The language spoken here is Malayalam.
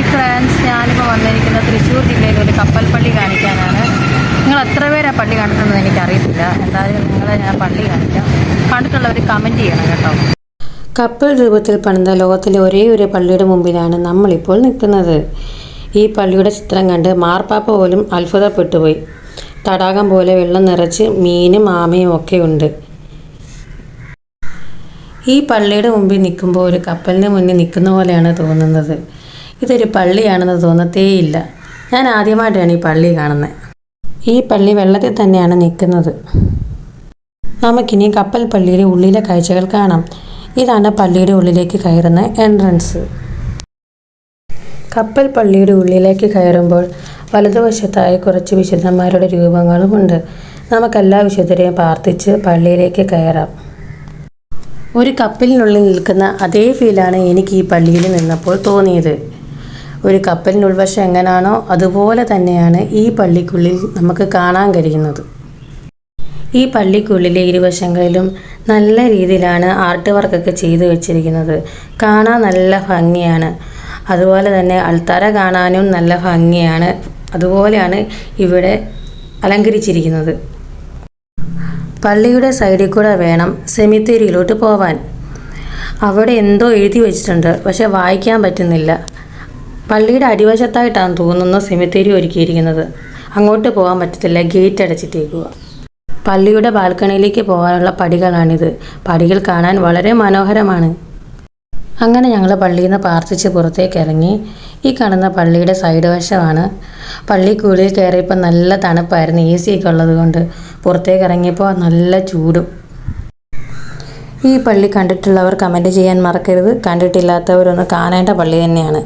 ഹായ് ഫ്രണ്ട്സ്, ഞാനിപ്പോൾ വന്നിരിക്കുന്നത് തൃശ്ശൂർ ജില്ലയിൽ ഒരു കപ്പൽ പള്ളി കാണിക്കാനാണ്. നിങ്ങൾ എത്ര പേരാ പള്ളി കണ്ടിട്ടുണ്ടെന്ന് എനിക്കറിയത്തില്ല. എന്തായാലും നിങ്ങളെ ഞാൻ പള്ളി കാണിക്കാം. കണ്ടിട്ടുള്ളവർ കമൻറ്റ് ചെയ്യണം കേട്ടോ. കപ്പൽ രൂപത്തിൽ പണിത ലോകത്തിലെ ഒരേ ഒരു പള്ളിയുടെ മുമ്പിലാണ് നമ്മളിപ്പോൾ നിൽക്കുന്നത്. ഈ പള്ളിയുടെ ചിത്രം കണ്ട് മാർപ്പാപ്പ പോലും അത്ഭുതപ്പെട്ടുപോയി. തടാകം പോലെ വെള്ളം നിറച്ച് മീനും ആമയും ഒക്കെ ഉണ്ട്. ഈ പള്ളിയുടെ മുമ്പിൽ നിൽക്കുമ്പോൾ ഒരു കപ്പലിന് മുന്നിൽ നിൽക്കുന്ന പോലെയാണ് തോന്നുന്നത്. ഇതൊരു പള്ളിയാണെന്ന് തോന്നത്തേയില്ല. ഞാൻ ആദ്യമായിട്ടാണ് ഈ പള്ളി കാണുന്നത്. ഈ പള്ളി വെള്ളത്തിൽ തന്നെയാണ് നിൽക്കുന്നത്. നമുക്കിനി കപ്പൽ പള്ളിയുടെ ഉള്ളിലെ കാഴ്ചകൾ കാണാം. ഇതാണ് പള്ളിയുടെ ഉള്ളിലേക്ക് കയറുന്ന എൻട്രൻസ്. കപ്പൽ പള്ളിയുടെ ഉള്ളിലേക്ക് കയറുമ്പോൾ വലതുവശത്തായി കുറച്ച് വിശുദ്ധന്മാരുടെ രൂപങ്ങളുമുണ്ട്. നമുക്കെല്ലാ വിശുദ്ധരെയും പ്രാർത്ഥിച്ച് പള്ളിയിലേക്ക് കയറാം. ഒരു കപ്പലിനുള്ളിൽ നിൽക്കുന്ന അതേ ഫീലാണ് എനിക്ക് ഈ പള്ളിയിൽ നിന്നപ്പോൾ തോന്നിയത്. ഒരു കപ്പലിൻ്റെ ഉൾവശം എങ്ങനെയാണോ അതുപോലെ തന്നെയാണ് ഈ പള്ളിക്കുള്ളിൽ നമുക്ക് കാണാൻ കഴിയുന്നത്. ഈ പള്ളിക്കുള്ളിലെ ഇരുവശങ്ങളിലും നല്ല രീതിയിലാണ് ആർട്ട് വർക്കൊക്കെ ചെയ്തു വെച്ചിരിക്കുന്നത്. കാണാൻ നല്ല ഭംഗിയാണ്. അതുപോലെ തന്നെ അൾത്താര കാണാനും നല്ല ഭംഗിയാണ്. അതുപോലെയാണ് ഇവിടെ അലങ്കരിച്ചിരിക്കുന്നത്. പള്ളിയുടെ സൈഡിൽ കൂടെ വേണം സെമിത്തേരിയിലോട്ട് പോവാൻ. അവിടെ എന്തോ എഴുതി വെച്ചിട്ടുണ്ട്, പക്ഷെ വായിക്കാൻ പറ്റുന്നില്ല. പള്ളിയുടെ അടിവശത്തായിട്ടാണ് തോന്നുന്നു സെമിത്തേരി ഒരുക്കിയിരിക്കുന്നത്. അങ്ങോട്ട് പോകാൻ പറ്റത്തില്ല, ഗേറ്റ് അടച്ചിട്ടേക്കുക. പള്ളിയുടെ ബാൽക്കണിയിലേക്ക് പോകാനുള്ള പടികളാണിത്. പടികൾ കാണാൻ വളരെ മനോഹരമാണ്. അങ്ങനെ ഞങ്ങൾ പള്ളിയിൽ നിന്ന് പ്രാർത്ഥിച്ച് പുറത്തേക്ക് ഇറങ്ങി. ഈ കാണുന്ന പള്ളിയുടെ സൈഡ് വശമാണ്. പള്ളിക്കുള്ളിൽ കയറിയപ്പോൾ നല്ല തണുപ്പായിരുന്നു, AC ഒക്കെ ഉള്ളത് കൊണ്ട്. പുറത്തേക്ക് ഇറങ്ങിയപ്പോൾ നല്ല ചൂടും. ഈ പള്ളി കണ്ടിട്ടുള്ളവർ കമൻറ്റ് ചെയ്യാൻ മറക്കരുത്. കണ്ടിട്ടില്ലാത്തവരൊന്ന് കാണേണ്ട പള്ളി തന്നെയാണ്.